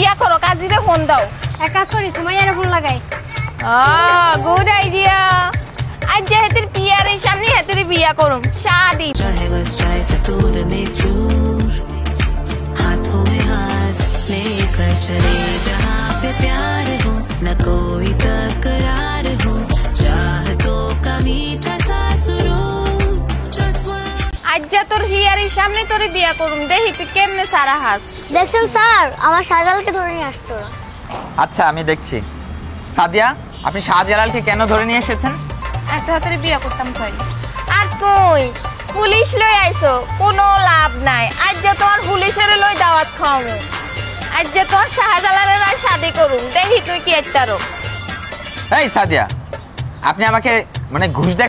ইয়া করো, কাজীরে ফোন দাও। এক কাজ করি, সুমাইয়ারে ফোন লাগাই। Good idea. আজ যে হেতের বিয়ার এই সামনে হেতের বিয়া করুম, শাদি। चाहे बस चाहे फितूर में चूर, हाथों में हाथ लेकर चले जहाँ पे प्यार हो, न कोई तकरार हो, चाहतों का मीठा सा सुरूर, আজ যে তোর হিয়ার এই সামনে তোর বিয়া করুম, দেখি তুই কেমনে সারা হাস। দেখছেন স্যার, আমার শাহজালালকে ধরে নিয়ে আসতো। আচ্ছা আমি দেখছি। সাদিয়া, আপনি শাহজালালকে কেন ধরে নিয়ে এসেছেন? একটা হাতের বিয়া করতাম চাই। আর কই পুলিশ লই আইছো, কোনো লাভ নাই। আজ যে তোমার পুলিশের লই দাওয়াত খাওয়ামু, আজ যে তোমার শাহজালালের আর শাদি করুম, দেখি তুই কি একটারো। এই সাদিয়া, আপনি আমাকে মানে ঘুষ